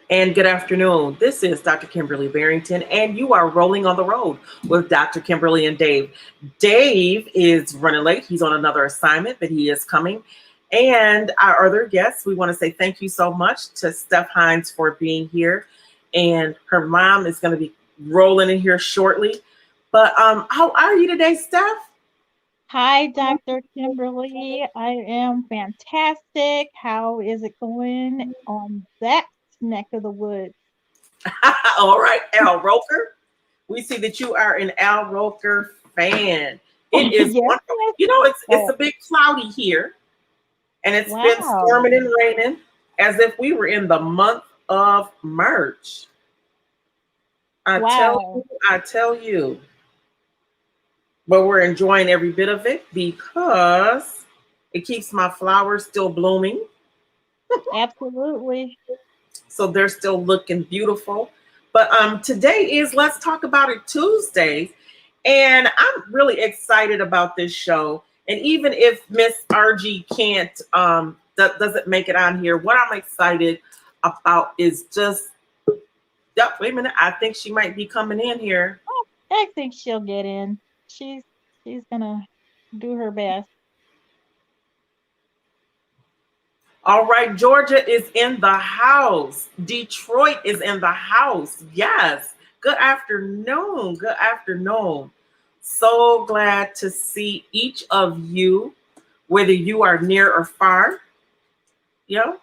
And good afternoon. This is Dr. Kimberly Barrington, and you are rolling on the road with Dr. Kimberly and Dave. Dave is running late. He's on another assignment, but he is coming. And our other guests, we want to say thank you so much to Steph Hines for being here. And her mom is going to be rolling in here shortly. But how are you today, Steph? Hi, Dr. Kimberly. I am fantastic. How is it going on that neck of the woods? All right, Al Roker. We see that you are an Al Roker fan. It is Yes, wonderful. yes. It's Oh, a bit cloudy here, and it's been wow. storming and raining as if we were in the month of March. I tell Wow. you, I tell you. But we're enjoying every bit of it because it keeps my flowers still blooming. Absolutely. So they're still looking beautiful. But today is Let's Talk About It Tuesday. And I'm really excited about this show. And even if Miss Argie can't, doesn't make it on here, what I'm excited about is just, yep, wait a minute. I think she might be coming in here. I think she'll get in. She's she's gonna do her best. All right, Georgia is in the house. Detroit is in the house. Yes. Good afternoon. Good afternoon. So glad to see each of you, whether you are near or far. Yeah.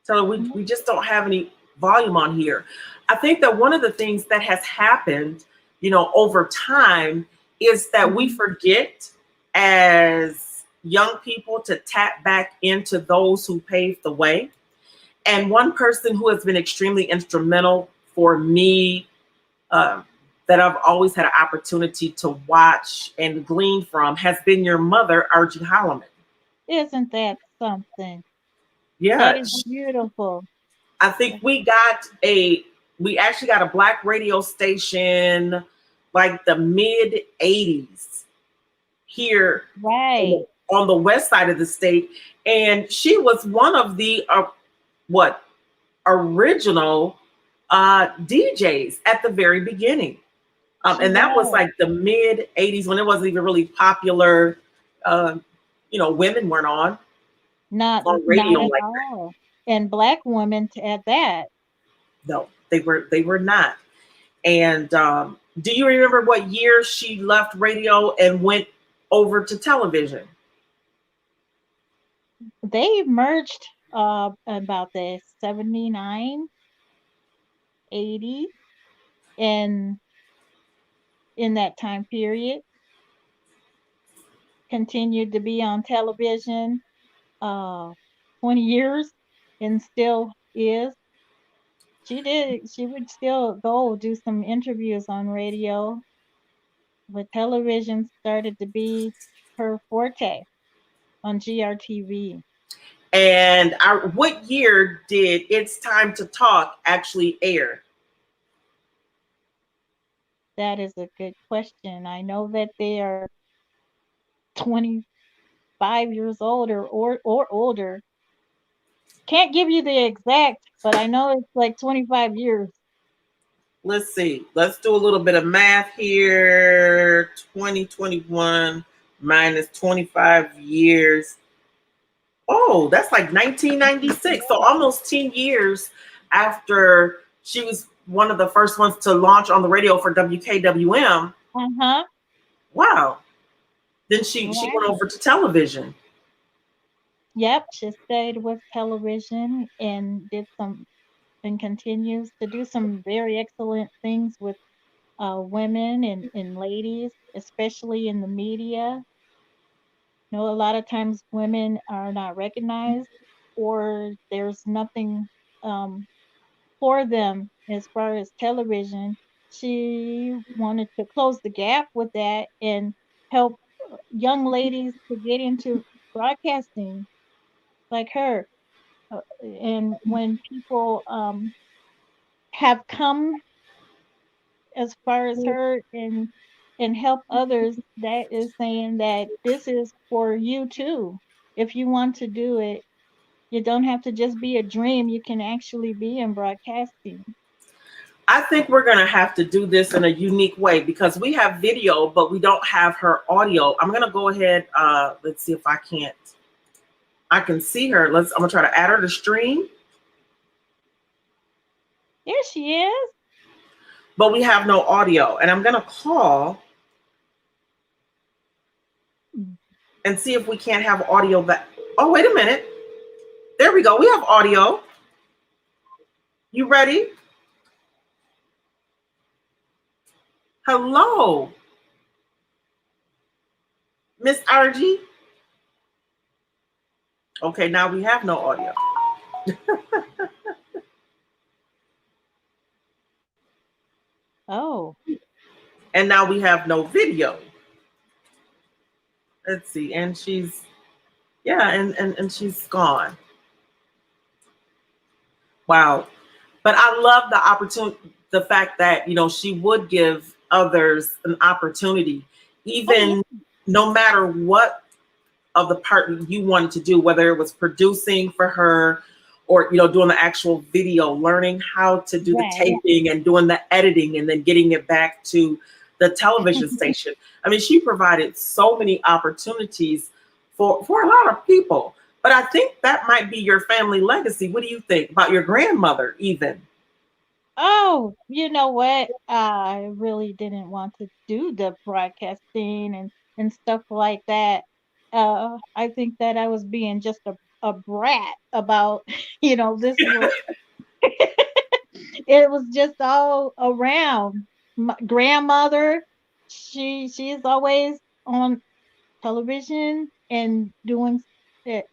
So we just don't have any volume on here. I think that one of the things that has happened, over time is that we Mhm. forget as young people to tap back into those who paved the way. And one person who has been extremely instrumental for me, uh, that I've always had an opportunity to watch and glean from, has been your mother, Argie Holliman. Isn't that something? That Yeah, is beautiful. I think we actually got a black radio station like the mid 80s here on Right. the west side of the state. And she was one of the, what, original DJs at the very beginning. She And that was was. like the mid 80s when it wasn't even really popular. Uh, Women weren't on radio Not at like that. all. And black women at that. No, they were not. And do you remember what year she left radio and went over to television? They merged about the 79, 80, and in that time period continued to be on television uh 20 years and still is. She would still go do some interviews on radio, but television started to be her forte on GRTV. And what year did It's Time to Talk actually air? That is a good question. I know that they are 25 years old or older. Can't give you the exact, but I know it's like 25 years. Let's see. Let's do a little bit of math here. 2021 minus 25 years. Oh, that's like 1996. So almost 10 years after she was one of the first ones to launch on the radio for WKWM. Uh-huh. Wow. Then she went Right. over to television. Yep, she stayed with television and did some and continues to do some very excellent things with women and ladies, especially in the media. You know, a lot of times women are not recognized or there's nothing um, for them as far as television. She wanted to close the gap with that and help young ladies to get into broadcasting like her. And when people have come as far as her and help others, that is saying that this is for you too. If you want to do it, You don't have to just be a dream. You can actually be in broadcasting. I think we're going to have to do this in a unique way because we have video, but we don't have her audio. I'm going to go ahead. Let's see if I can see her. I'm going to try to add her to stream. There she is. But we have no audio. And I'm going to call and see if we can't have audio back. Oh, wait a minute. There we go. We have audio. You ready? Hello, Miss Argie. Okay, now we have no audio. Oh. And now we have no video. Let's see. And she's, yeah, and she's gone. Wow. But I love the opportunity, the fact that, she would give others an opportunity, even no matter what of the part you wanted to do, whether it was producing for her or, doing the actual video, learning how to do the taping and doing the editing and then getting it back to the television station. I mean, she provided so many opportunities for a lot of people. But I think that might be your family legacy. What do you think about your grandmother even? Oh, you know what? I really didn't want to do the broadcasting and stuff like that. I think that I was being just a brat about, this was it was just all around. My grandmother, she's always on television and doing it,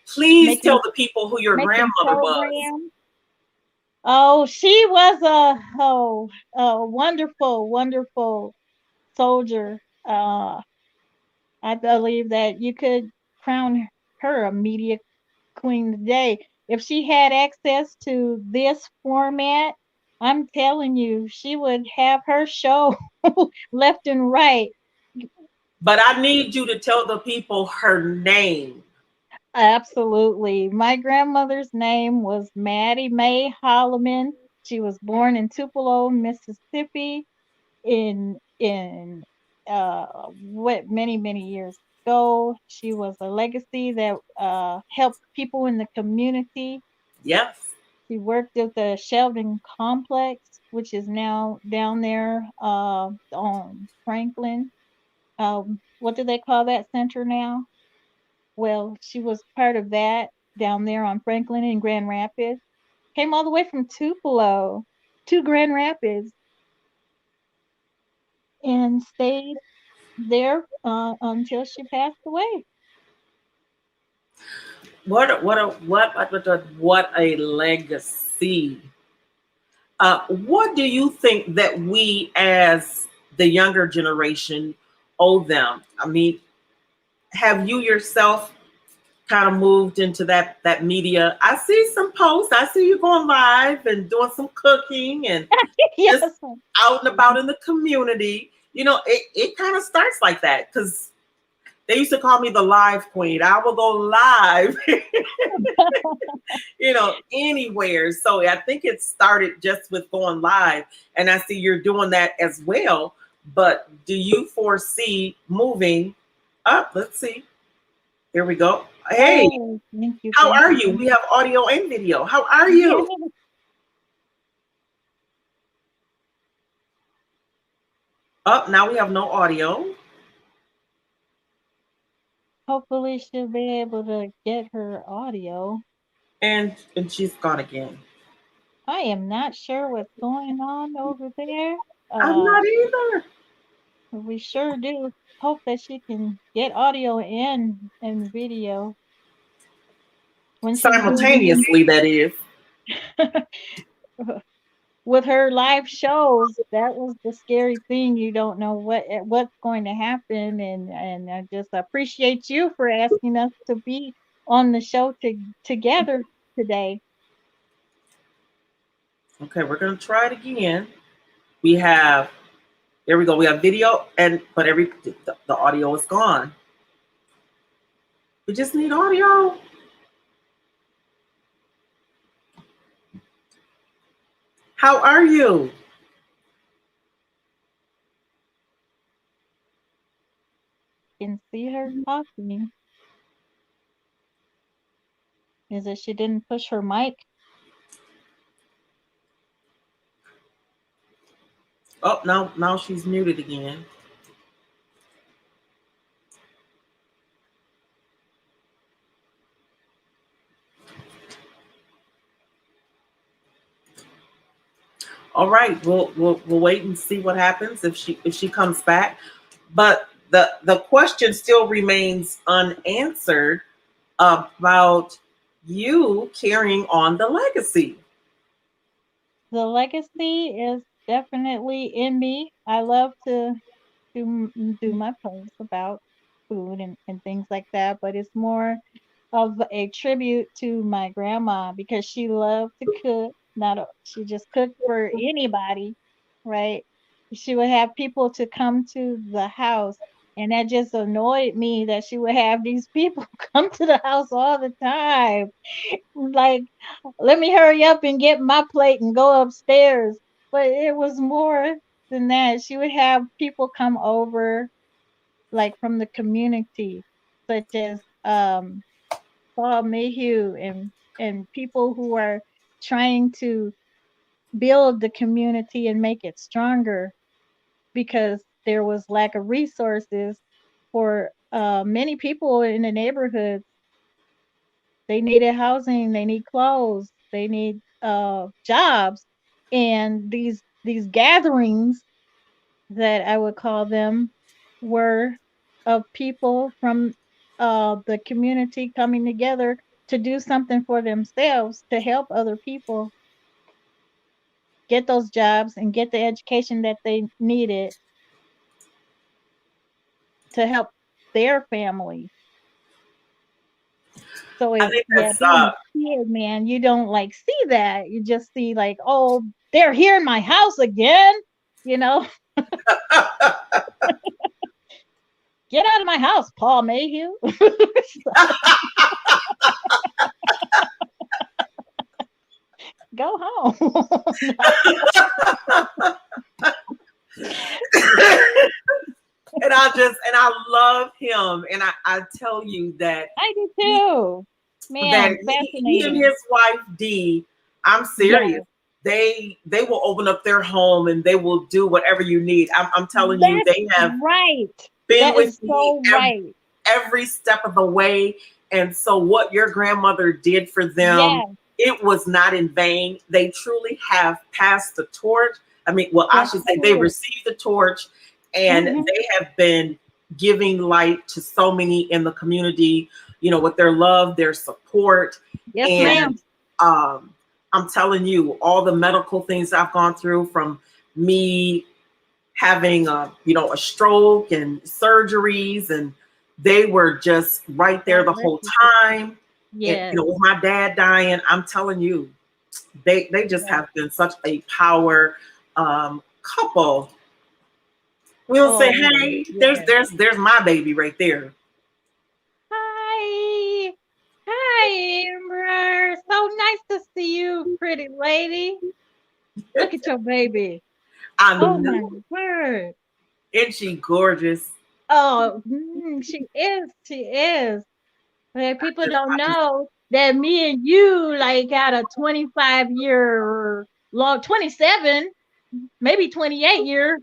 Please tell making the people who your making grandmother was. programs. Oh, she was a wonderful, wonderful soldier. I believe that you could crown her a media queen today. If she had access to this format, I'm telling you, she would have her show left and right. But I need you to tell the people her name. Absolutely. My grandmother's name was Maddie Mae Holliman. She was born in Tupelo, Mississippi in what many years ago. She was a legacy that helped people in the community. Yes. She worked at the Sheldon Complex, which is now down there on Franklin. What do they call that center now? Well, she was part of that down there on Franklin in Grand Rapids. Came all the way from Tupelo to Grand Rapids and stayed there until she passed away. What a legacy. What do you think that we as the younger generation owe them? I mean, have you yourself kind of moved into that media? I see some posts. I see you going live and doing some cooking and Yes. just out and about in the community. It kind of starts like that because they used to call me the live queen. I will go live, anywhere. So I think it started just with going live. And I see you're doing that as well. But do you foresee moving up? Let's see. Here we go. Hey, thank you. how are you? We have audio and video. How are you? Oh, now we have no audio. Hopefully she'll be able to get her audio. And she's gone again. I am not sure what's going on over there. I'm not either. We sure do hope that she can get audio and video. When she's Simultaneously, that is. With her live shows, that was the scary thing. You don't know what's going to happen, and I just appreciate you for asking us to be on the show together today. Okay, we're gonna try it again. There we go. We have video, but the audio is gone. We just need audio. How are you? Can see her talking. Is it she didn't push her mic? Oh, now she's muted again. All right, we'll wait and see what happens if she comes back. But the question still remains unanswered about you carrying on the legacy. The legacy is definitely in me. I love to do my posts about food and things like that, but it's more of a tribute to my grandma because she loved to cook. She just cooked for anybody, right? She would have people to come to the house, and that just annoyed me that she would have these people come to the house all the time. Like, let me hurry up and get my plate and go upstairs. But it was more than that. She would have people come over, like from the community, such as Paul Mayhew and people who are trying to build the community and make it stronger because there was lack of resources for many people in the neighborhood. They needed housing, they need clothes, they need jobs, and these gatherings that I would call them were of people from the community coming together to do something for themselves to help other people get those jobs and get the education that they needed to help their family. So I it, think yeah, that's being a kid, man, you don't like see that. You just see like, oh, they're here in my house again, you know. Get out of my house, Paul Mayhew. Go home. And I love him, and I tell you that I do he, too. Man, he and fascinating. his wife Dee, I'm serious. Yes, They will open up their home and they will do whatever you need. I'm telling you, that's they have right. been That with is me so right. every step of the way. And so what your grandmother did for them, Yes, it was not in vain. They truly have passed the torch. I mean, well, I that's should say they true. received the torch, and Hmm. they have been giving light to so many in the community, with their love, their support. Yes, And ma'am. um, I'm telling you, all the medical things I've gone through, from me having a stroke and surgeries, and they were just right there God the bless whole you. time. And Yes, with my dad dying, I'm telling you, they just yes. have been such a power couple. We'll say, Oh, hey, there's yes. there's there's my baby right there. Hi. Hi, Amber. So nice to see you, pretty lady. Look at your baby. I Oh my know, word. isn't she gorgeous? Oh, she is. She is. But people don't I just know that me and you like got a 25-year long, 27, maybe 28-year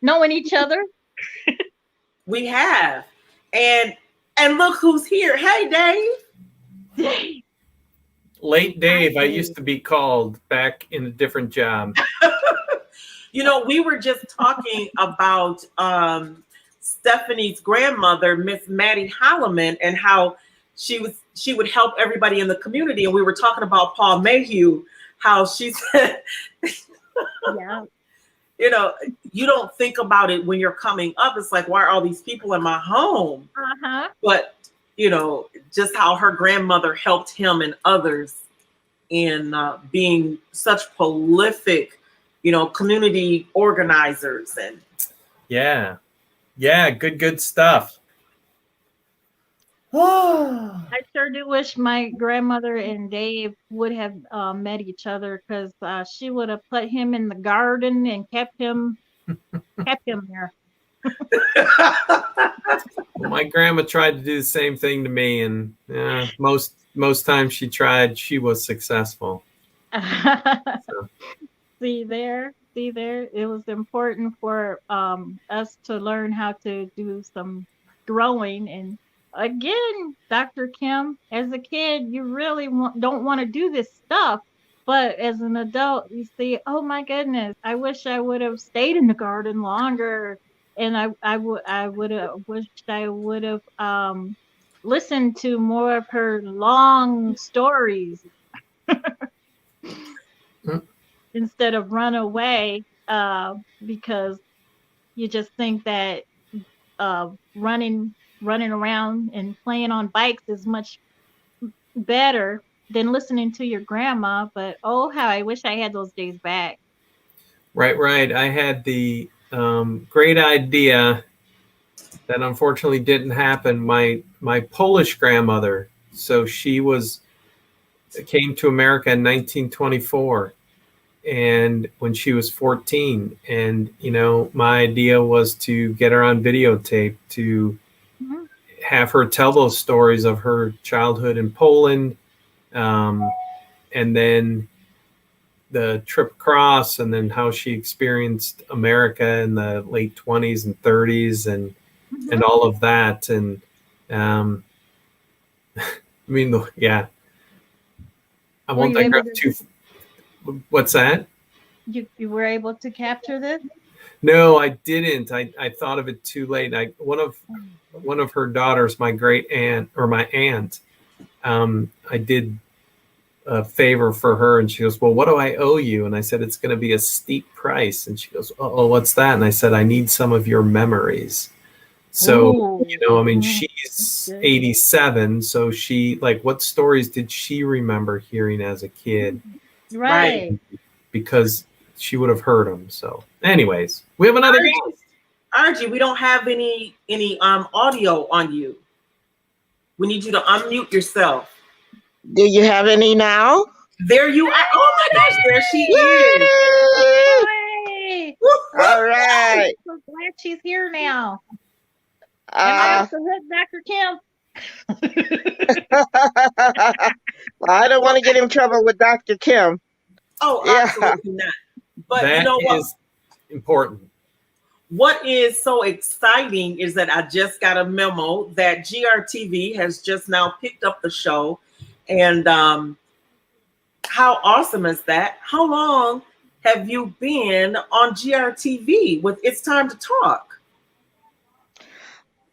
knowing each other. we have, and look who's here. Hey, Dave. Dang. Late Hi, Dave, I Dave. used to be called back in a different job. We were just talking about Stephanie's grandmother, Miss Maddie Holliman, and how she would help everybody in the community. And we were talking about Paul Mayhew, how she said, Yeah. you know, you don't think about it when you're coming up. It's like, why are all these people in my home? Uh-huh. But just how her grandmother helped him and others in being such prolific, community organizers. And Yeah. Yeah, good stuff. I sure do wish my grandmother and Dave would have met each other because she would have put him in the garden and kept him there. Well, my grandma tried to do the same thing to me, and most times she tried, she was successful. So. See there, it was important for us to learn how to do some growing. And again, Dr. Kim, as a kid, you really don't want to do this stuff, but as an adult, you see, oh my goodness, I wish I would have stayed in the garden longer, and I would have wished I would have listened to more of her long stories instead of run away because you just think that running around and playing on bikes is much better than listening to your grandma. But oh, how I wish I had those days back. Right. I had the great idea that unfortunately didn't happen. My Polish grandmother, so she came to America in 1924. And when she was 14, and my idea was to get her on videotape to have her tell those stories of her childhood in Poland, and then the trip across, and then how she experienced America in the late 20s and 30s, and all of that. And I mean, yeah, I won't digress too. What's that? You were able to capture this? No, I didn't. I thought of it too late. One of her daughters, my great aunt or my aunt, I did a favor for her, and she goes, "Well, what do I owe you?" And I said, "It's going to be a steep price." And she goes, "Oh, what's that?" And I said, "I need some of your memories." So, I mean, she's 87, so she, like, what stories did she remember hearing as a kid? Right. Because she would have heard them. So anyways, we have another guest. Argie, we don't have any audio on you. We need you to unmute yourself. Do you have any now? There you are. Oh my gosh, there she is. Yay! All right. I'm so glad she's here now. Am I off the hook, Dr. Kim? Well, I don't want to get in trouble with Dr. Kim. Oh, absolutely not. But that you know what? Is important. What is so exciting is that I just got a memo that Grtv has just now picked up the show. And how awesome is that? How long have you been on Grtv with It's Time to Talk?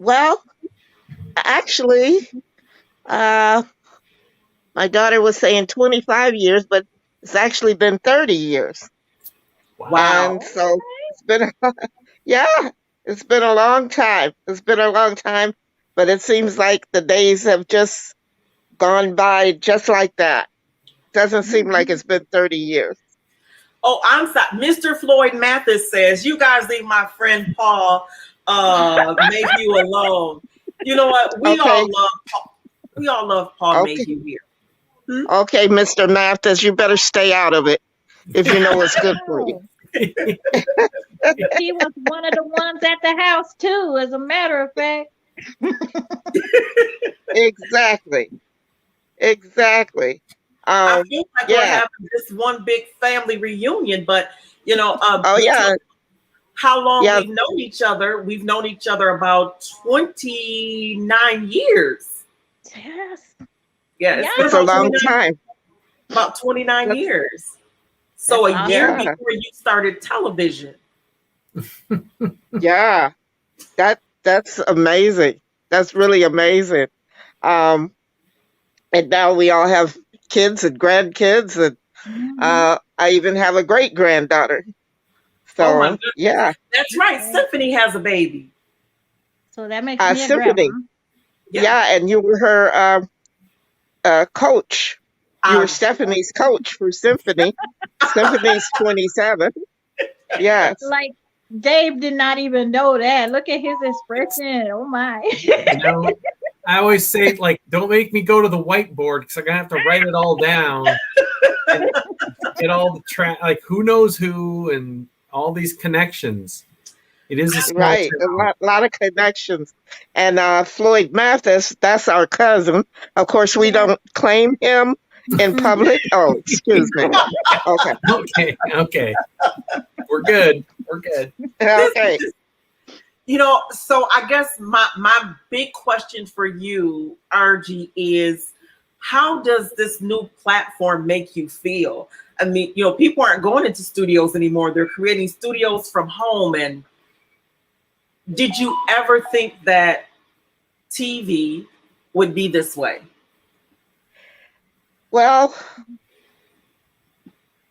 Well, actually, my daughter was saying 25 years, but it's actually been 30 years. Wow. And so it's been, it's been a long time. It's been a long time, but it seems like the days have just gone by just like that. Doesn't seem like it's been 30 years. Oh, I'm sorry. Mr. Floyd Mathis says, "You guys leave my friend Paul Mayhew alone." You know what? We all love Paul Mayhew here. Okay, Mr. Mathis, you better stay out of it if you know what's good for you. He was one of the ones at the house too, as a matter of fact. Exactly. I feel like we're having this one big family reunion, but how long we've known each other? We've known each other about 29 years. Yes. Yeah, it's a long time. About 29 years. So a year before you started television. Yeah, that's amazing. That's really amazing. And now we all have kids and grandkids, and I even have a great granddaughter. So yeah, that's right. Symphony has a baby. So that makes me a Symphony. grandma. Yeah, and you were her coach. You were Stephanie's coach for Symphony. Symphony's 27. Yes. Like Dave did not even know that. Look at his expression. Oh my. I always say, like, don't make me go to the whiteboard because I'm gonna have to write it all down and get all the like who knows who and all these connections. It is a small Right, a town. lot of connections. And Floyd Mathis, that's our cousin. Of course, we Yes. don't claim him in public. Oh, excuse me. Okay, Okay. We're good. okay. So I guess my big question for you, Argie, is how does this new platform make you feel? I mean, people aren't going into studios anymore. They're creating studios from home. And did you ever think that TV would be this way? Well,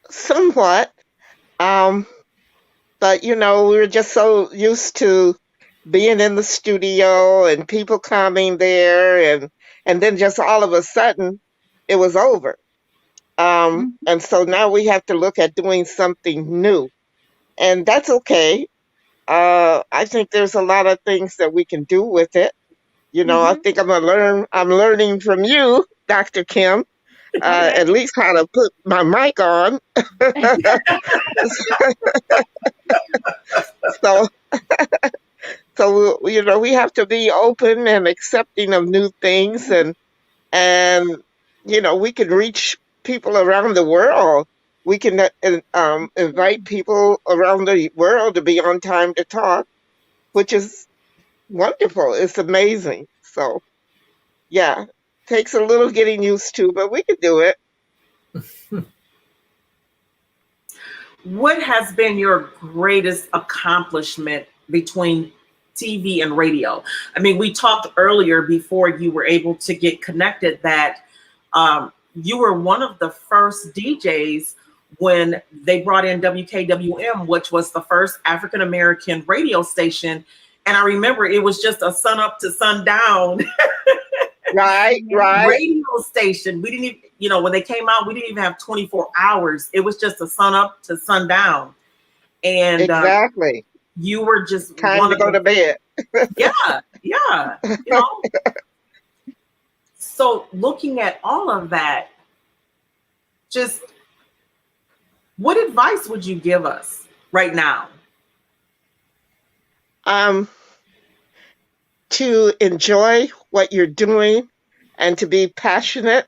somewhat. But we were just so used to being in the studio and people coming there, and then just all of a sudden it was over. And so now we have to look at doing something new, and that's okay. I think there's a lot of things that we can do with it. I think I'm learning from you, Dr. Kim, at least how to put my mic on. So, we have to be open and accepting of new things, and we can reach people around the world. We can invite people around the world to be on Time to Talk, which is wonderful. It's amazing. So, yeah, takes a little getting used to, but we can do it. What has been your greatest accomplishment between TV and radio? I mean, we talked earlier before you were able to get connected that you were one of the first DJs when they brought in WKWM, which was the first African-American radio station. And I remember it was just a sun up to sundown Right. radio station. We didn't even, when they came out, we didn't even have 24 hours. It was just a sun up to sundown. And exactly. You were just time to go to bed. Yeah. So looking at all of that, just what advice would you give us right now? To enjoy what you're doing and to be passionate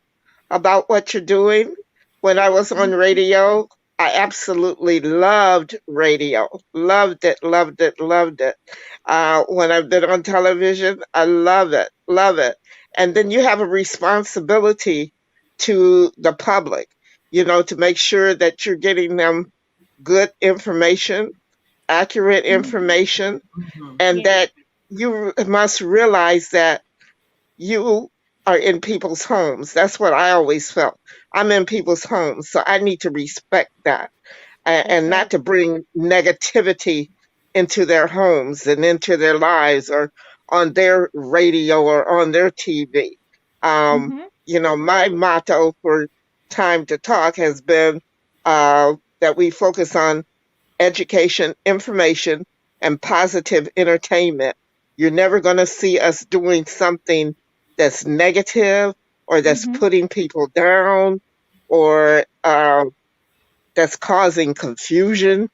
about what you're doing. When I was on radio, I absolutely loved radio. Loved it. When I've been on television, I love it. And then you have a responsibility to the public, to make sure that you're getting them good information, accurate information, and that you must realize that you are in people's homes. That's what I always felt. I'm in people's homes, so I need to respect that and not to bring negativity into their homes and into their lives or on their radio or on their TV. My motto for Time to Talk has been that we focus on education, information, and positive entertainment. You're never going to see us doing something that's negative or that's putting people down or that's causing confusion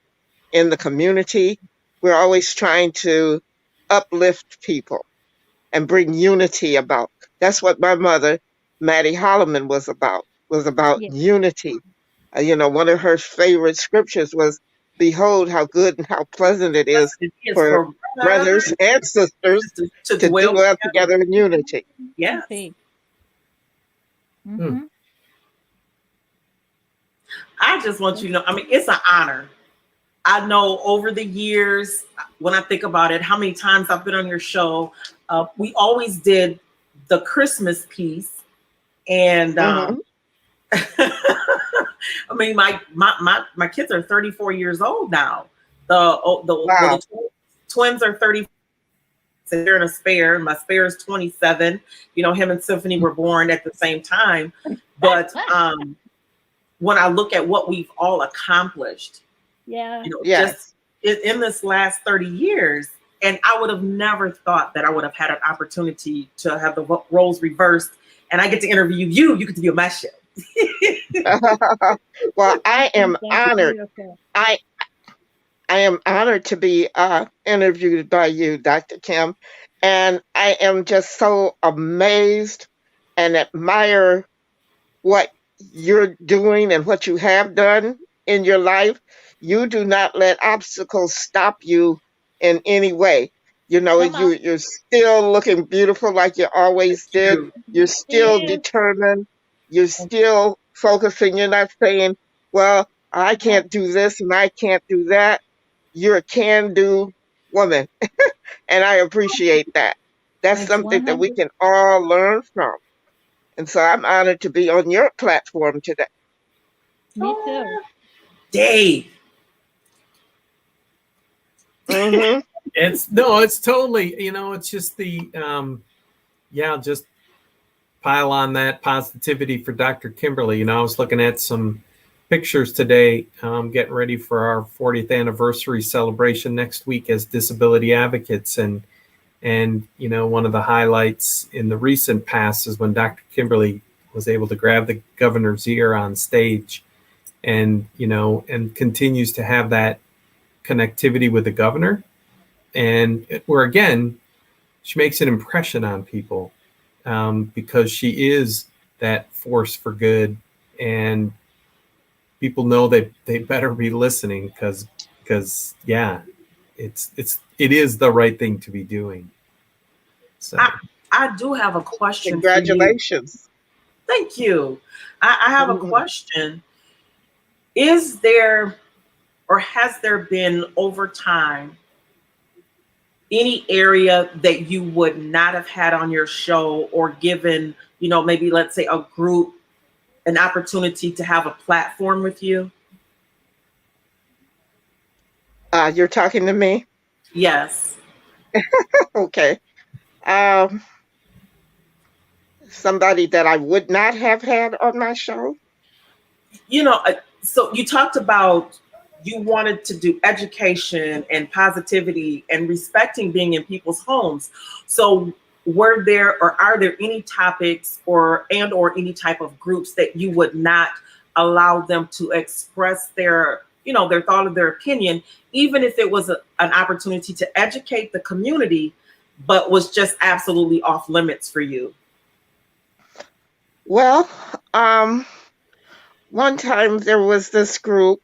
in the community. We're always trying to uplift people and bring unity about. That's what my mother, Maddie Holliman, was about unity. One of her favorite scriptures was, "Behold how good and how pleasant it is for brothers and sisters to dwell together in unity." Yes. I just want you to know, I mean, it's an honor. I know over the years, when I think about it, how many times I've been on your show. We always did the Christmas piece. And I mean, my kids are 34 years old now. The twins are 30. So they're in a spare. My spare is 27. Him and Symphony were born at the same time. But when I look at what we've all accomplished, just in this last 30 years, And I would have never thought that I would have had an opportunity to have the roles reversed, and I get to interview you. You get to be on my show. Well, I I am think that's honored. beautiful. I I am honored to be interviewed by you, Dr. Kim, and I am just so amazed and admire what you're doing and what you have done in your life. You do not let obstacles stop you in any way. You know, Come on. you're still looking beautiful like you always did. You. You're She still is. determined. You're still focusing. You're not saying, well, I Yeah. can't do this and I can't do that. You're a can do woman. And I appreciate that. That's Thank you. something that we 100. can all learn from. And so I'm honored to be on your platform today. Me too. Dave. Hmm. It's totally, it's just just pile on that positivity for Dr. Kimberly. I was looking at some pictures today, getting ready for our 40th anniversary celebration next week as disability advocates. And one of the highlights in the recent past is when Dr. Kimberly was able to grab the governor's ear on stage and continues to have that connectivity with the governor. And where, again, she makes an impression on people because she is that force for good, and people know that they better be listening because it is the right thing to be doing. So I do have a question for you. Congratulations. Thank you. I have a Mhm. question. Is there or has there been over time any area that you would not have had on your show or given, maybe let's say a group an opportunity to have a platform with you? You're talking to me? Yes. Okay. Um, Somebody that I would not have had on my show? So you talked about you wanted to do education and positivity and respecting being in people's homes. So were there or are there any topics or any type of groups that you would not allow them to express their thought or their opinion, even if it was an opportunity to educate the community, but was just absolutely off limits for you? Well, one time there was this group,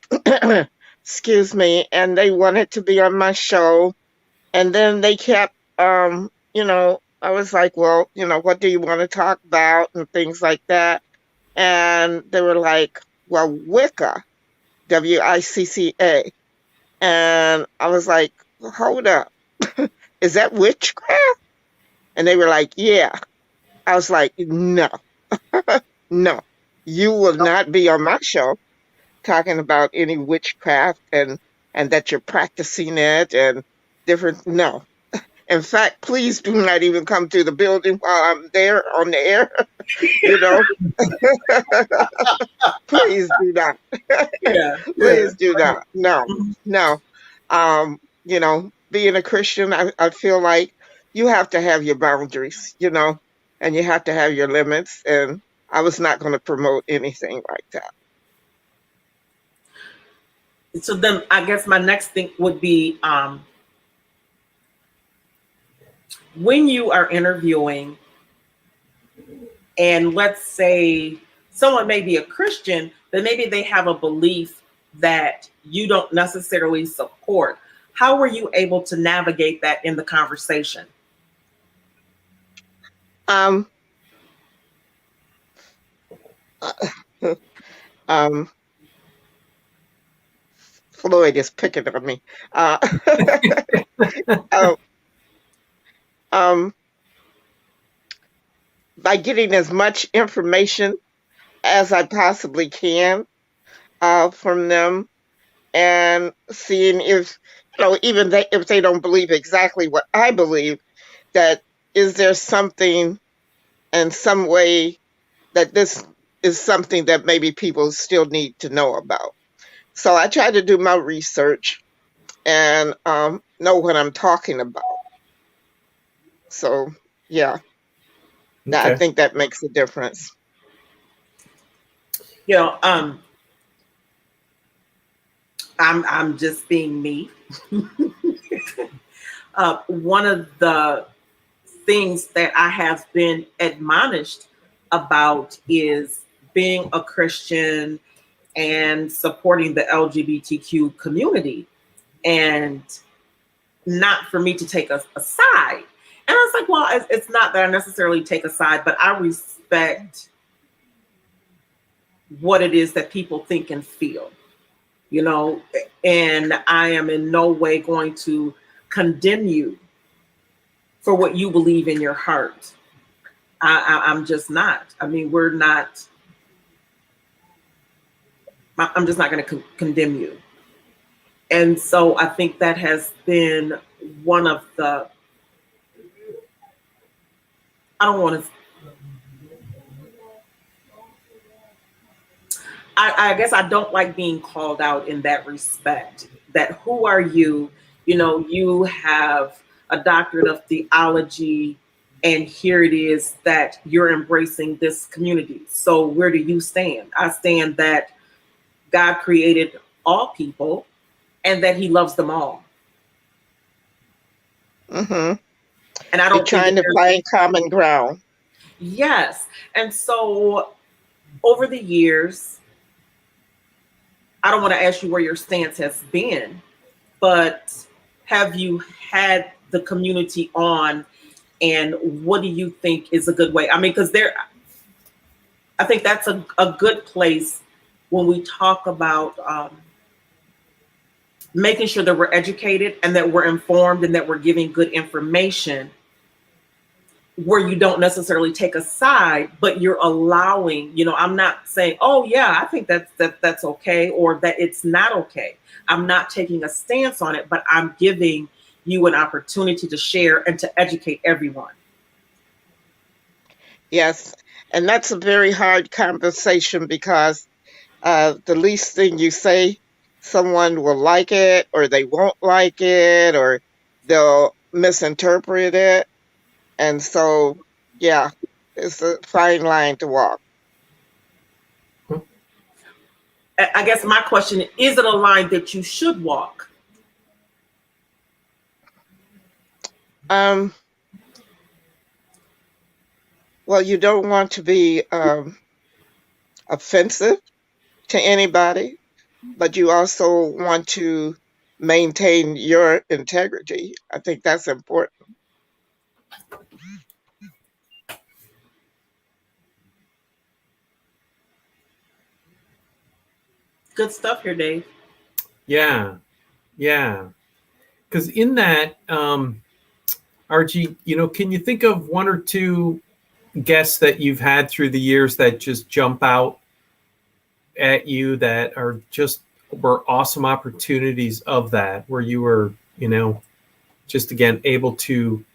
excuse me, and they wanted to be on my show. And then they kept, I was like, well, what do you want to talk about and things like that. And they were like, well, Wicca, WICCA. And I was like, hold up, is that witchcraft? And they were like, yeah. I was like, no, no, you will not be on my show talking about any witchcraft and that you're practicing it and different. No. In fact, please do not even come to the building while I'm there on the air. you know, please do not. Yeah, yeah. Please do not. No, no. Being a Christian, I feel like you have to have your boundaries, and you have to have your limits. And I was not going to promote anything like that. So then I guess my next thing would be when you are interviewing, and let's say someone may be a Christian, but maybe they have a belief that you don't necessarily support. How were you able to navigate that in the conversation? Um, um, Floyd is picking on me. Uh, um, by getting as much information as I possibly can from them, and seeing if, even if they don't believe exactly what I believe, that is there something in some way that this is something that maybe people still need to know about. So I try to do my research and know what I'm talking about. So yeah, I Okay. think that makes a difference. You know, I'm just being me. One of the things that I have been admonished about is being a Christian and supporting the LGBTQ community, and not for me to take a side. And I was like, well, it's not that I necessarily take a side, but I respect what it is that people think and feel, you know, and I am in no way going to condemn you for what you believe in your heart. I'm just not. I mean, we're not, I'm just not going to condemn you. And so I think that has been one of the, I don't want to, I guess I don't like being called out in that respect. That who are you? You know, you have a doctorate of theology, and here it is that you're embracing this community. So where do you stand? I stand that God created all people and that He loves them all. Hmm. And I You're don't think that trying to there's, find common ground. yes. And so over the years, I don't want to ask you where your stance has been, but have you had the community on, and what do you think is a good way? I mean, because there, I think that's a good place when we talk about making sure that we're educated and that we're informed and that we're giving good information, where you don't necessarily take a side, but you're allowing, you know, I'm not saying, oh yeah, I think that's okay, or that it's not okay. I'm not taking a stance on it, but I'm giving you an opportunity to share and to educate everyone. Yes, and that's a very hard conversation because the least thing you say, someone will like it or they won't like it or they'll misinterpret it. And so, yeah, it's a fine line to walk. I guess my question is it a line that you should walk? Um, well, you don't want to be offensive to anybody, but you also want to maintain your integrity. I think that's important. Good stuff here, Dave. Yeah. Yeah. Because in that, Argie, can you think of one or two guests that you've had through the years that just jump out at you that are just were awesome opportunities of that, where you were, just again able to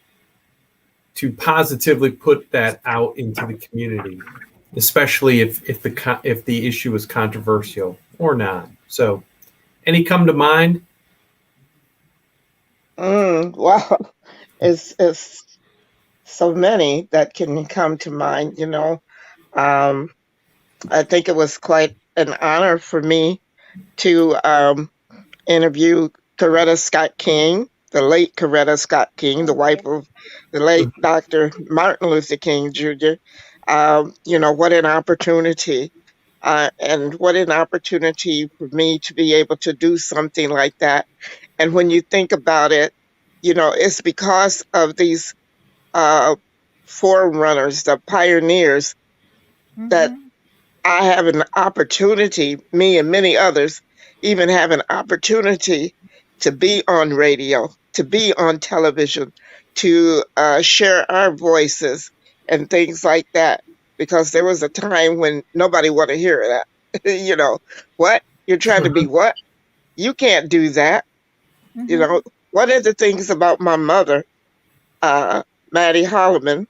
positively put that out into the community, especially if the issue is controversial or not. So, any come to mind? Wow, it's so many that can come to mind. Um, I think it was quite an honor for me to interview Coretta Scott King, the late Coretta Scott King, the Oh, wife yes. of the late Dr. Martin Luther King Jr. What an opportunity. And what an opportunity for me to be able to do something like that. And when you think about it, it's because of these uh, forerunners, the pioneers, that Mm-hmm. I have an opportunity, me and many others even have an opportunity to be on radio, to be on television, to share our voices and things like that. Because there was a time when nobody wanted to hear that. What? You're trying to be what? You can't do that. You Mm-hmm. know, one of the things about my mother, Maddie Holliman,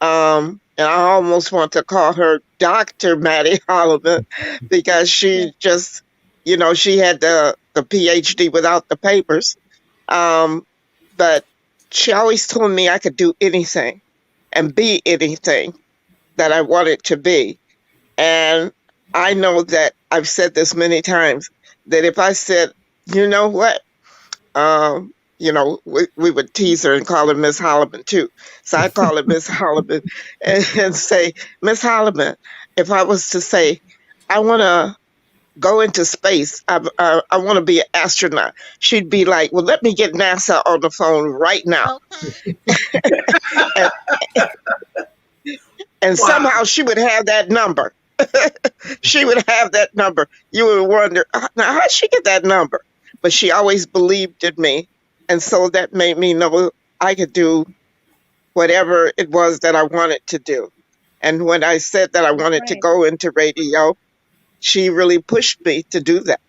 and I almost want to call her Dr. Maddie Holliman because Yes. she just You know, she had the PhD without the papers. But she always told me I could do anything and be anything that I wanted to be. And I know that I've said this many times that if I said, you know what, we would tease her and call her Miss Holliman too. So I call her Miss Holliman and say, Miss Holliman, if I was to say, I want to go into space, I want to be an astronaut, she'd be like, well, let me get NASA on the phone right now. Okay. And, and Wow. somehow she would have that number. She would have that number. You would wonder, now how'd she get that number? But she always believed in me. And so that made me know I could do whatever it was that I wanted to do. And when I said that I wanted to Right. go into radio, she really pushed me to do that.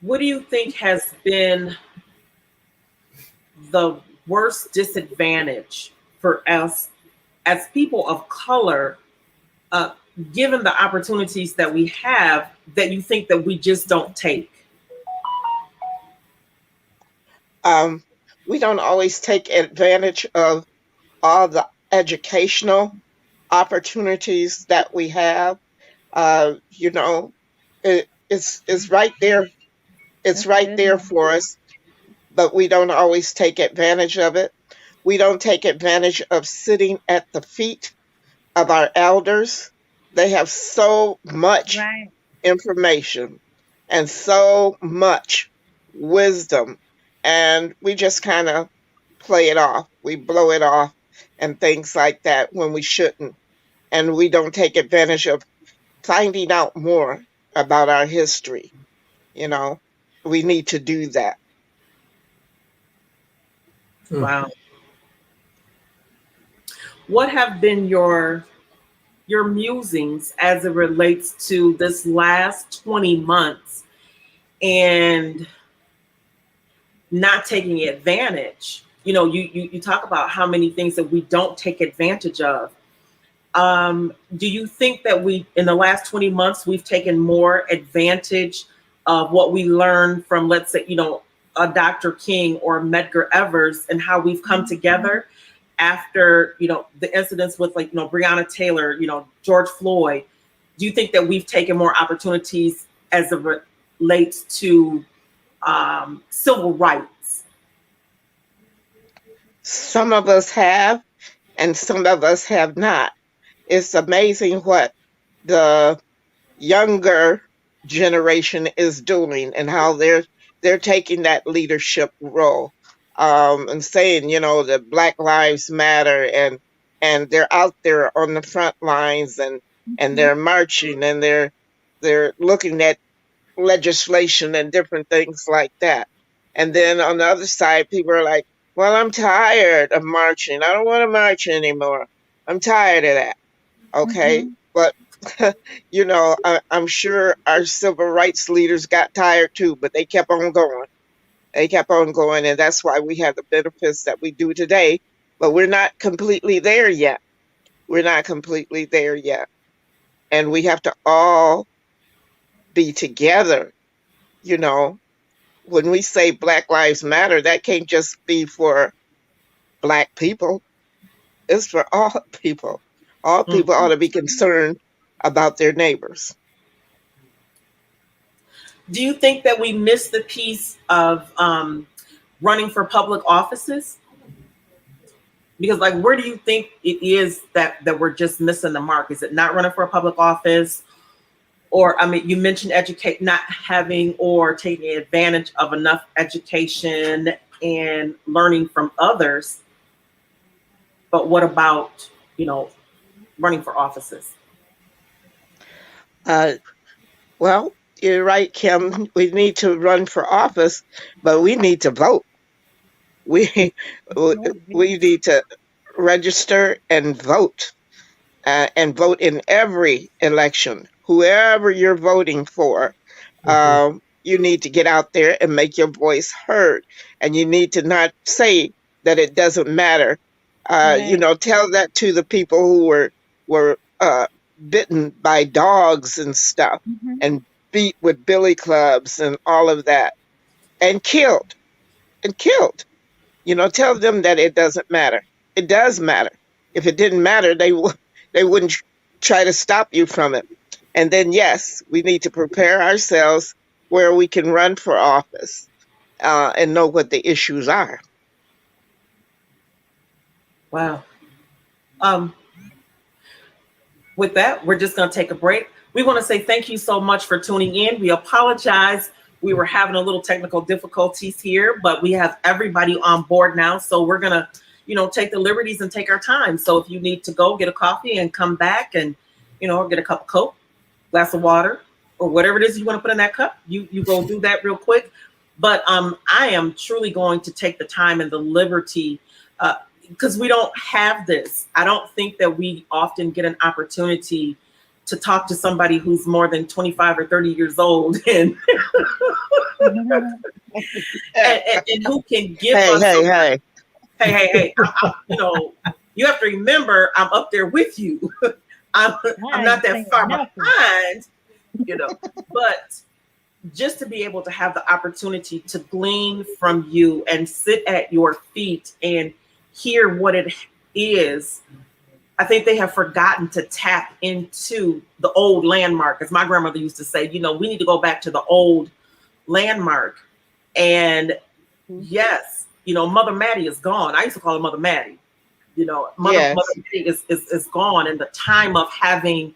What do you think has been the worst disadvantage for us as people of color, given the opportunities that we have, that you think that we just don't take? We don't always take advantage of all the educational opportunities that we have. You know, it's right there. It's That's right good. there for us, but we don't always take advantage of it. We don't take advantage of sitting at the feet of our elders. They have so much Right. information and so much wisdom, and we just kind of play it off. We blow it off and things like that when we shouldn't. And we don't take advantage of finding out more about our history. You know, we need to do that. Wow. What have been your musings as it relates to this last 20 months and not taking advantage? You know, you talk about how many things that we don't take advantage of. Do you think that we, in the last 20 months, we've taken more advantage of what we learned from, let's say, a Dr. King or Medgar Evers, and how we've come together after, the incidents with, like, Breonna Taylor, George Floyd? Do you think that we've taken more opportunities as it relates to civil rights? Some of us have, and some of us have not. It's amazing what the younger generation is doing and how they're taking that leadership role, and saying, that Black Lives Matter, and they're out there on the front lines, and Mhm. they're marching, and they're looking at legislation and different things like that. And then on the other side, people are like, well, I'm tired of marching. I don't want to march anymore. I'm tired of that. Okay. Mhm. But, I'm sure our civil rights leaders got tired too, but they kept on going. They kept on going. And that's why we have the benefits that we do today. But we're not completely there yet. We're not completely there yet. And we have to all be together. When we say Black Lives Matter, that can't just be for Black people. It's for all people. All people ought to be concerned about their neighbors. Do you think that we missed the piece of running for public offices? Because, like, where do you think it is that we're just missing the mark? Is it not running for a public office? Or, I mean, you mentioned not having or taking advantage of enough education and learning from others. But what about, running for offices? Well, you're right, Kim. We need to run for office, but we need to vote. We Oh, we yes. need to register and vote in every election. Whoever you're voting for, you need to get out there and make your voice heard, and you need to not say that it doesn't matter. Right. Tell that to the people who were bitten by dogs and stuff, and beat with billy clubs and all of that, and killed and killed. Tell them that it doesn't matter. It does matter. If it didn't matter, they wouldn't try to stop you from it. And then, yes, we need to prepare ourselves where we can run for office and know what the issues are. Wow. With that, we're just going to take a break. We want to say thank you so much for tuning in. We apologize. We were having a little technical difficulties here, but we have everybody on board now. So we're going to, take the liberties and take our time. So if you need to go get a coffee and come back and, or get a cup of Coke, glass of water, or whatever it is you want to put in that cup, you go do that real quick. But I am truly going to take the time and the liberty because we don't have this. I don't think that we often get an opportunity to talk to somebody who's more than 25 or 30 years old and and who can give us. Hey. You have to remember, I'm up there with you. I'm not that far behind, but just to be able to have the opportunity to glean from you and sit at your feet and hear what it is. I think they have forgotten to tap into the old landmark. As my grandmother used to say, we need to go back to the old landmark. And yes, Mother Maddie is gone. I used to call her Mother Maddie. Mother Maddie is gone. And the time of having,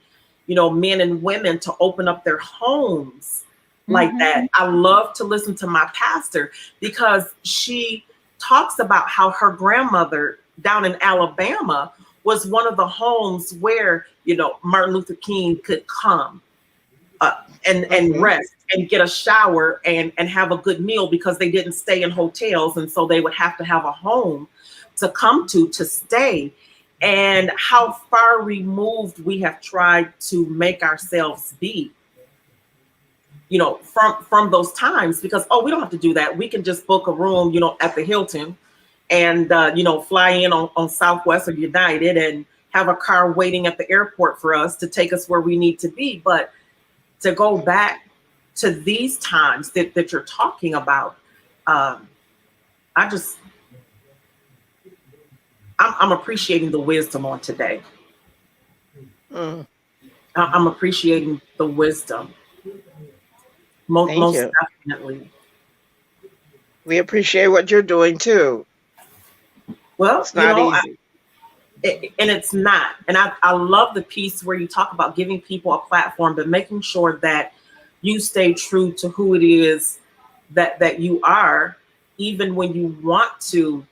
men and women to open up their homes like that. I love to listen to my pastor because she talks about how her grandmother down in Alabama was one of the homes where, Martin Luther King could come and rest and get a shower and have a good meal because they didn't stay in hotels. And so they would have to have a home to come to stay. And how far removed we have tried to make ourselves be, from those times because, we don't have to do that. We can just book a room, at the Hilton and, fly in on Southwest or United and have a car waiting at the airport for us to take us where we need to be. But to go back to these times that you're talking about, I'm appreciating the wisdom on today. I'm appreciating the wisdom. Most definitely. We appreciate what you're doing too. Well, it's not easy. And it's not. And I love the piece where you talk about giving people a platform, but making sure that you stay true to who it is that you are, even when you want to.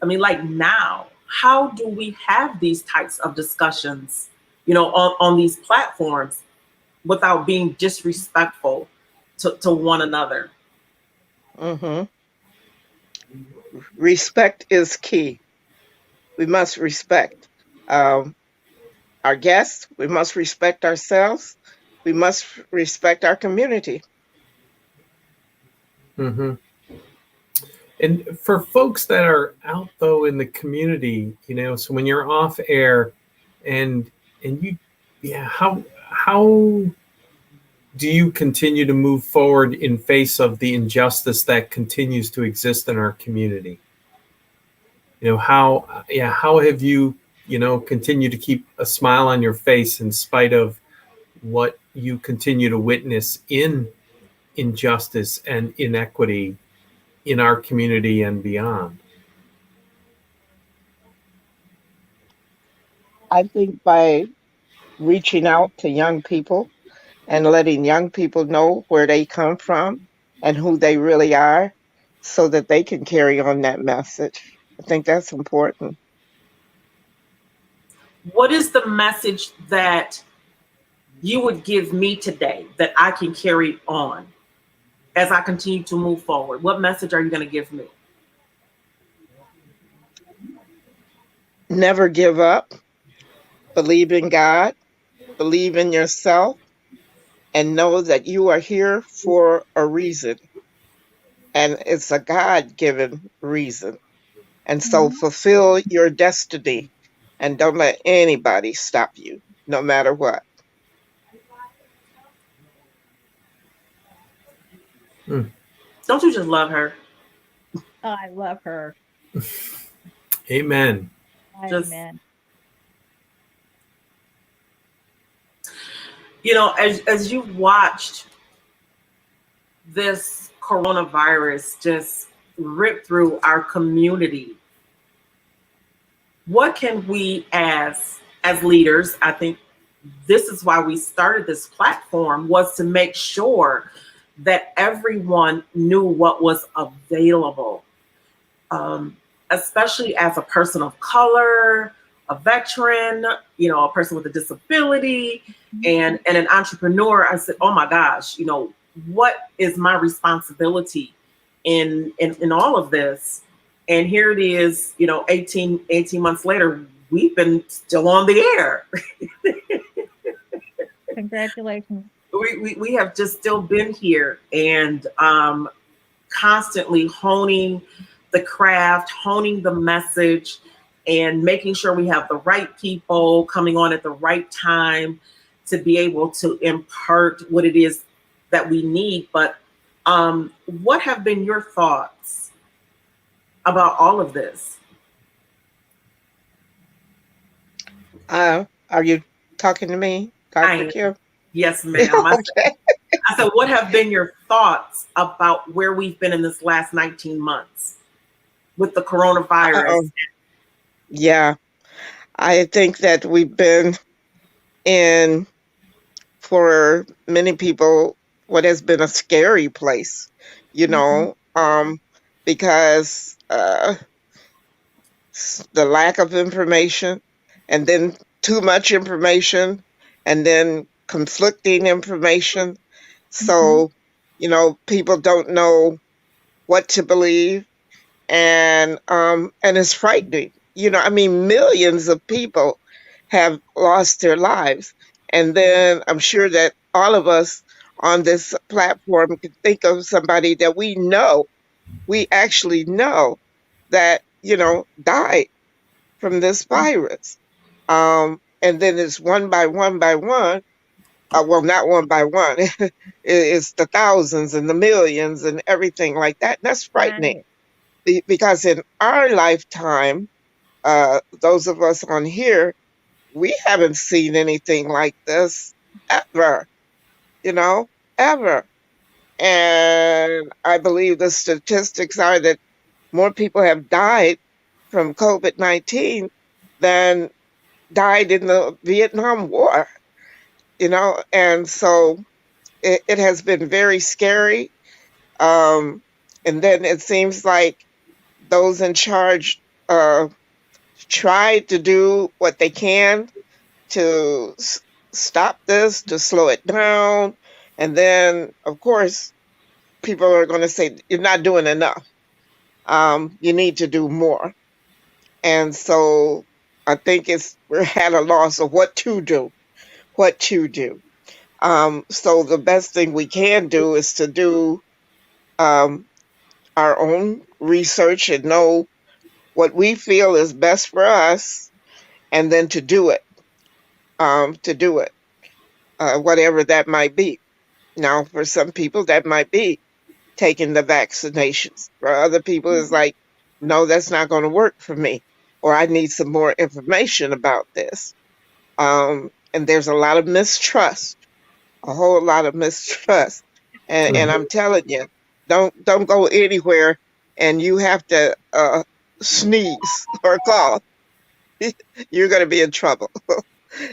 I mean, like now, how do we have these types of discussions, on these platforms without being disrespectful to one another? Respect is key. We must respect our guests. We must respect ourselves. We must respect our community. And for folks that are out though in the community, so when you're off air and you, how do you continue to move forward in face of the injustice that continues to exist in our community? How have you, continued to keep a smile on your face in spite of what you continue to witness in injustice and inequity in our community and beyond? I think by reaching out to young people and letting young people know where they come from and who they really are so that they can carry on that message. I think that's important. What is the message that you would give me today that I can carry on as I continue to move forward? What message are you going to give me? Never give up. Believe in God. Believe in yourself. And know that you are here for a reason. And it's a God-given reason. And so fulfill your destiny and don't let anybody stop you. no matter what. Don't you just love her? Oh, I love her. Amen. Just, Amen. you know, as you watched this coronavirus just rip through our community, what can we as leaders, I think this is why we started this platform, was to make sure that everyone knew what was available, especially as a person of color, a veteran, you know, a person with a disability, and an entrepreneur. I said, oh my gosh, you know, what is my responsibility in all of this? And here it is, you know, 18 months later, we've been still on the air. Congratulations. We have just still been here, and constantly honing the craft, honing the message, and making sure we have the right people coming on at the right time to be able to impart what it is that we need. But what have been your thoughts about all of this? Are you talking to me, Dr. I Kim? Yes, ma'am. Okay. I said, what have been your thoughts about where we've been in this last 19 months with the coronavirus? Yeah, I think that we've been in, for many people, what has been a scary place, you know, because the lack of information, and then too much information, and then conflicting information. So, you know, people don't know what to believe, and it's frightening. You know, I mean, millions of people have lost their lives, and then I'm sure that all of us on this platform can think of somebody that we actually know, that, you know, died from this virus. And then it's one by one by one. Well, not one by one. It's the thousands and the millions and everything like that. And that's frightening, Right. because in our lifetime, those of us on here, we haven't seen anything like this ever, you know, ever. And I believe the statistics are that more people have died from COVID-19 than died in the Vietnam War, you know, and so it has been very scary. Um, and then it seems like those in charge uh, try to do what they can to stop this, to slow it down. And then, of course, people are going to say, you're not doing enough. You need to do more. And so I think we're at a loss of what to do, what to do. So the best thing we can do is to do um, our own research and know what we feel is best for us, and then to do it, whatever that might be. Now, for some people, that might be taking the vaccinations. For other people, it's like, no, that's not going to work for me, or I need some more information about this. And there's a lot of mistrust, a whole lot of mistrust. And I'm telling you, don't go anywhere and you have to sneeze or cough. You're going to be in trouble.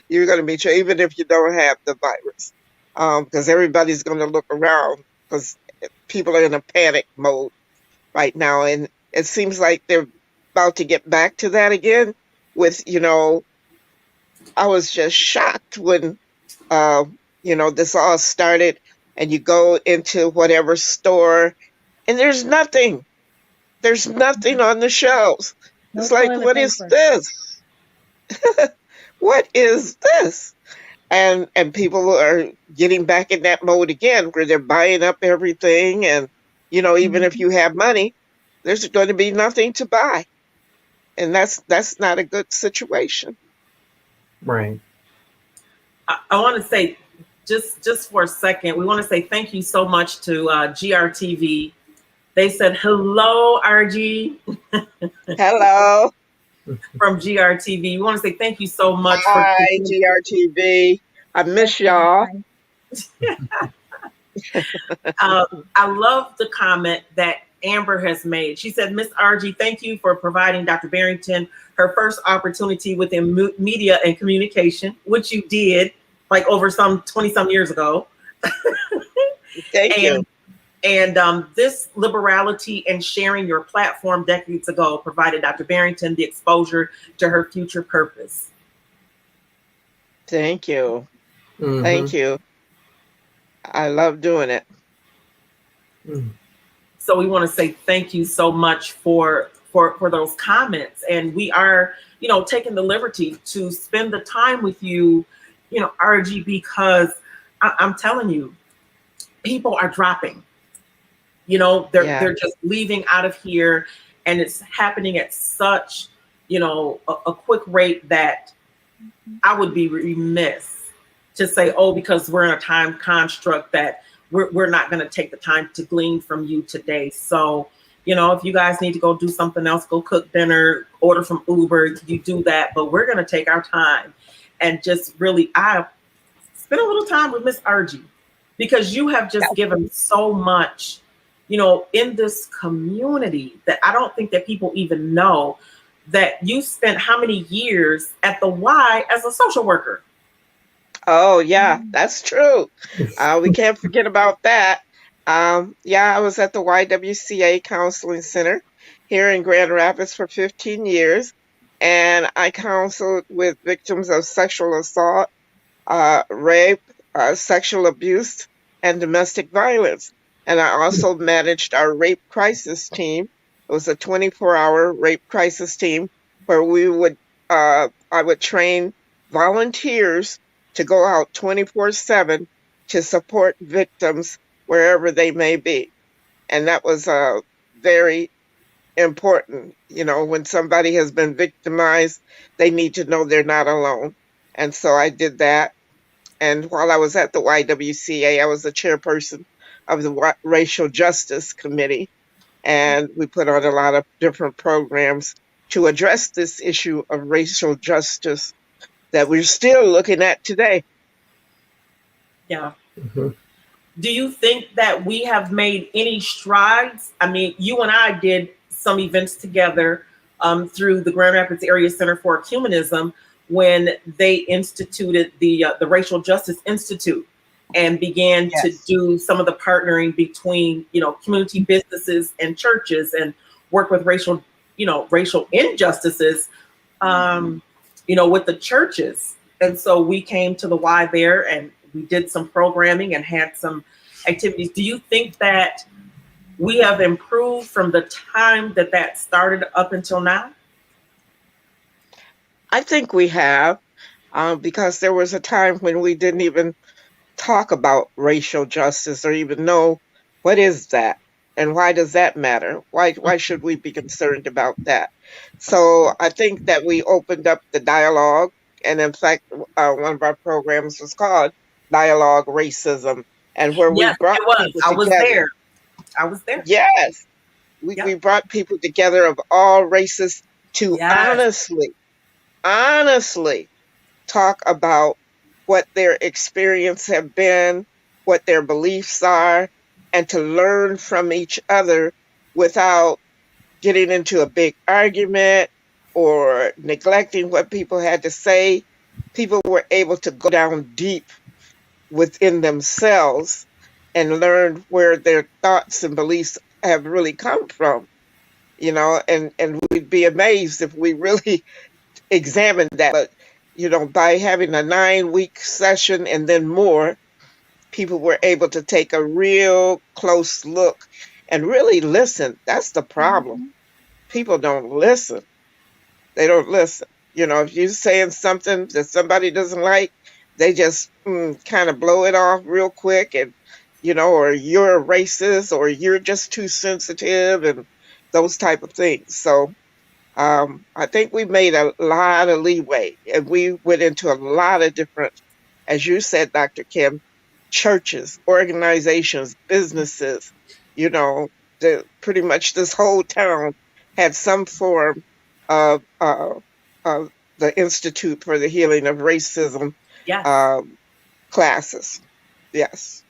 You're going to be even if you don't have the virus, because everybody's going to look around, because people are in a panic mode right now, and it seems like they're about to get back to that again. With, you know, I was just shocked when this all started, and you go into whatever store, and there's nothing. There's nothing on the shelves. No It's like, toilet what is paper. this? What is this? And people are getting back in that mode again, where they're buying up everything, and even if you have money, there's going to be nothing to buy, and that's not a good situation. Right. I want to say just for a second, we want to say thank you so much to GRTV. They said hello, Argie, Hello. from GRTV. We want to say thank you so much for Hi, GRTV. I That's miss really y'all. nice. I love the comment that Amber has made. She said, Miss Argie, thank you for providing Dr. Barrington her first opportunity within media and communication, which you did like over some 20 some years ago. Thank you. And this liberality and sharing your platform decades ago provided Dr. Barrington the exposure to her future purpose. Thank you. Mhm. Thank you. I love doing it. So we want to say thank you so much for those comments. And we are, taking the liberty to spend the time with you, Argie, because I'm telling you, people are dropping. They're just leaving out of here, and it's happening at such, a quick rate that I would be remiss to say, oh, because we're in a time construct that we're not going to take the time to glean from you today. So, if you guys need to go do something else, go cook dinner, order from Uber, you do that. But we're going to take our time and just really, I spend a little time with Miss Argie, because you have just given so much, in this community that I don't think that people even know that you spent how many years at the Y as a social worker. Oh, yeah, that's true. We can't forget about that. Yeah, I was at the YWCA Counseling Center here in Grand Rapids for 15 years, and I counseled with victims of sexual assault, rape, sexual abuse, and domestic violence. And I also managed our rape crisis team. It was a 24-hour rape crisis team where I would train volunteers to go out 24/7 to support victims wherever they may be. And that was very important. When somebody has been victimized, they need to know they're not alone. And so I did that. And while I was at the YWCA, I was the chairperson of the Racial Justice Committee. And we put on a lot of different programs to address this issue of racial justice that we're still looking at today. Yeah. Mm-hmm. Do you think that we have made any strides? I mean, you and I did some events together through the Grand Rapids Area Center for Ecumenism when they instituted the Racial Justice Institute and began to do some of the partnering between, community businesses and churches and work with racial injustices, with the churches. And so we came to the Y there and we did some programming and had some activities. Do you think that we have improved from the time that started up until now? I think we have, because there was a time when we didn't even talk about racial justice or even know what is that and why does that matter? Why should we be concerned about that? So I think that we opened up the dialogue, and in fact, one of our programs was called Dialogue Racism, and where we brought people together. I was there. Yes, we brought people together of all races to honestly talk about what their experience have been, what their beliefs are, and to learn from each other without getting into a big argument or neglecting what people had to say. People were able to go down deep within themselves and learn where their thoughts and beliefs have really come from, and we'd be amazed if we really examined that. But, by having a 9-week session and then more, people were able to take a real close look and really listen. That's the problem. People don't listen. They don't listen. If you're saying something that somebody doesn't like, they just kind of blow it off real quick, and, or you're a racist, or you're just too sensitive, and those type of things. So I think we made a lot of leeway, and we went into a lot of different as you said, Dr. Kim, churches, organizations, businesses, you know, pretty much this whole town had some form of the Institute for the Healing of Racism Yes. um, classes. Yes.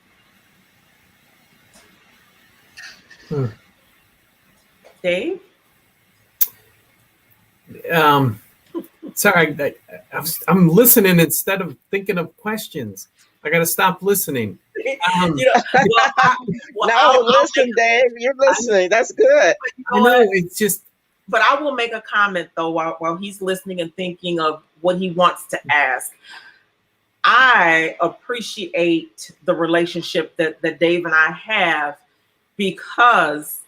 Dave? Sorry, I'm listening instead of thinking of questions. I got to stop listening. You know, No, listen, Dave, you're listening. That's good. It's just. But I will make a comment though while he's listening and thinking of what he wants to ask. I appreciate the relationship that Dave and I have because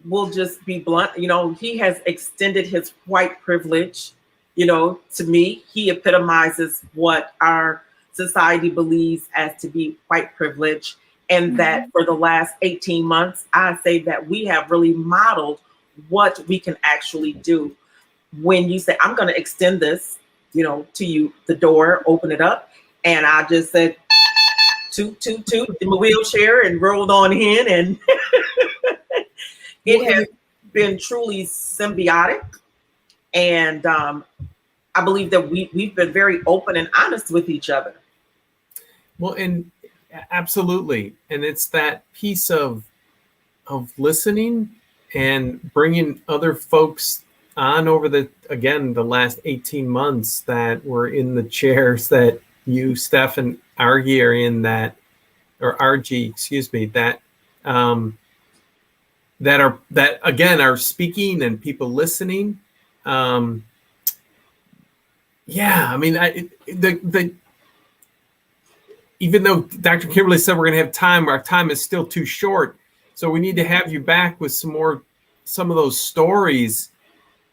we'll just be blunt. You know, he has extended his white privilege, you know, to me. He epitomizes what our society believes as to be white privilege. And that for the last 18 months, I say that we have really modeled what we can actually do. When you say, I'm going to extend this, you know, to you, the door, open it up. And I just said, toot, toot, toot in my wheelchair and rolled on in. And it has been truly symbiotic. And I believe that we've been very open and honest with each other. Well, and absolutely. And it's that piece of listening and bringing other folks on over the last 18 months that were in the chairs that you, Steph, and Argie are in, that, or Argie, excuse me, that are speaking and people listening. I mean, even though Dr. Kimberly said we're going to have time, our time is still too short. So we need to have you back with some of those stories.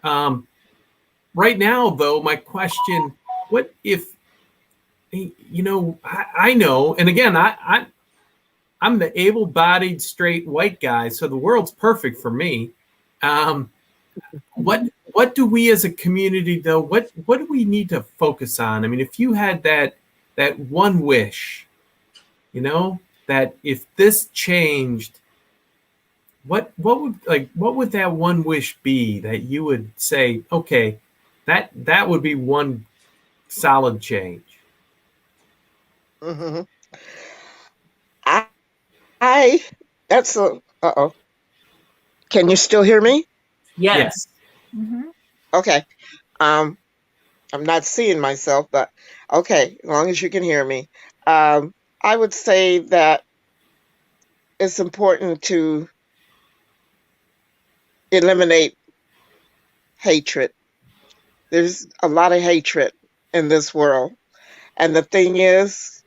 Right now, though, my question, what if, you know, I know, and again, I'm the able-bodied, straight, white guy, so the world's perfect for me. What do we as a community, though, what do we need to focus on? I mean, if you had that one wish, you know, that if this changed, what would that one wish be that you would say, okay, that would be one solid change? Mm-hmm. That's a, uh-oh. Can you still hear me? Yes. Mm-hmm. Okay. I'm not seeing myself, but okay, as long as you can hear me. I would say that it's important to eliminate hatred. There's a lot of hatred in this world. And the thing is,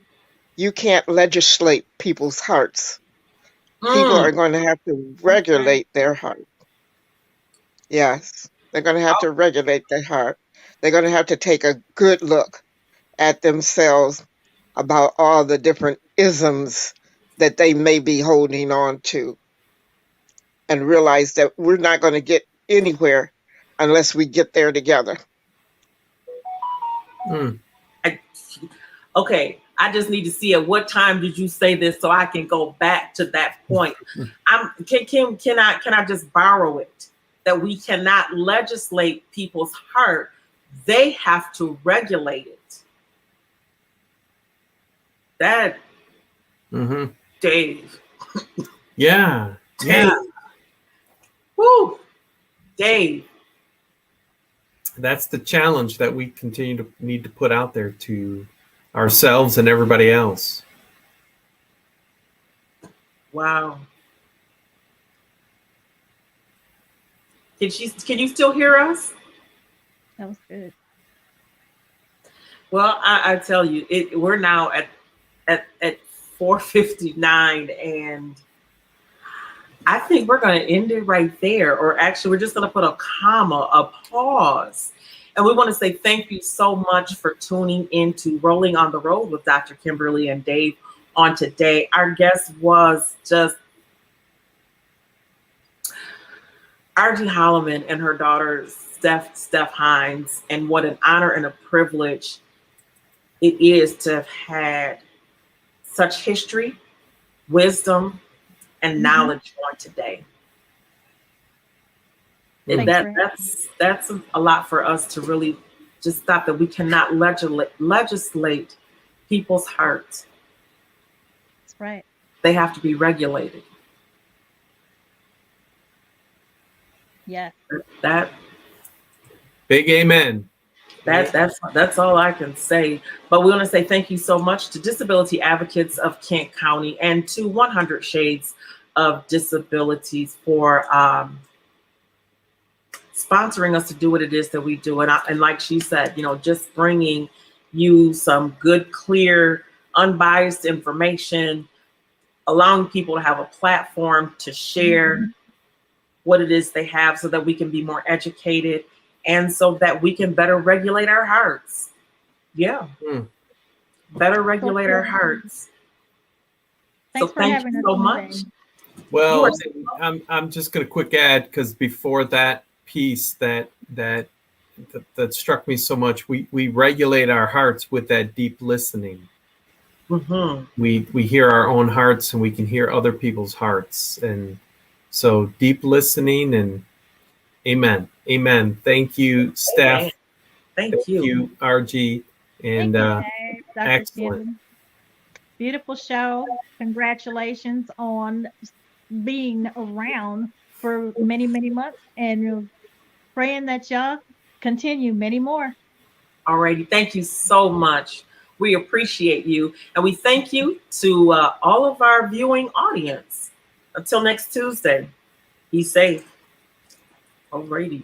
you can't legislate people's hearts. People are going to have to regulate their heart. Yes, they're going to have to regulate their heart. They're going to have to take a good look at themselves about all the different isms that they may be holding on to, and realize that we're not going to get anywhere unless we get there together. Okay, I just need to see at what time did you say this so I can go back to that point. Can I just borrow it? That we cannot legislate people's heart. They have to regulate it. That Dave. Yeah. Woo, Dave. That's the challenge that we continue to need to put out there to ourselves and everybody else. Wow. Can you still hear us? That was good. Well, I tell you, we're now at 4:59, and I think we're going to end it right there. Or actually, we're just going to put a comma, a pause. And we want to say thank you so much for tuning into Rolling on the Road with Dr. Kimberly and Dave on today. Our guest was just Argie Holliman and her daughter, Steph Hines. And what an honor and a privilege it is to have had such history, wisdom, and knowledge on today. And that's a lot for us to really just stop, that we cannot legislate people's hearts. That's right. They have to be regulated. Yes. That big amen. That's all I can say. But we want to say thank you so much to Disability Advocates of Kent County and to 100 Shades of Disabilities for sponsoring us to do what it is that we do. And like she said, you know, just bringing you some good, clear, unbiased information, allowing people to have a platform to share what it is they have, so that we can be more educated and so that we can better regulate our hearts. Yeah. Better regulate our hearts. Thanks so for thank having you us so on much. today. Well, I'm just going to quick add, because before that piece that struck me so much, we regulate our hearts with that deep listening. We hear our own hearts, and we can hear other people's hearts, and so deep listening. And amen. Thank you, Steph. Thank you, Argie, and Dr. excellent. Kim. Beautiful show. Congratulations on being around for many, many months, and praying that y'all continue many more. Alrighty, thank you so much. We appreciate you, and we thank you to all of our viewing audience. Until next Tuesday, be safe. Alrighty.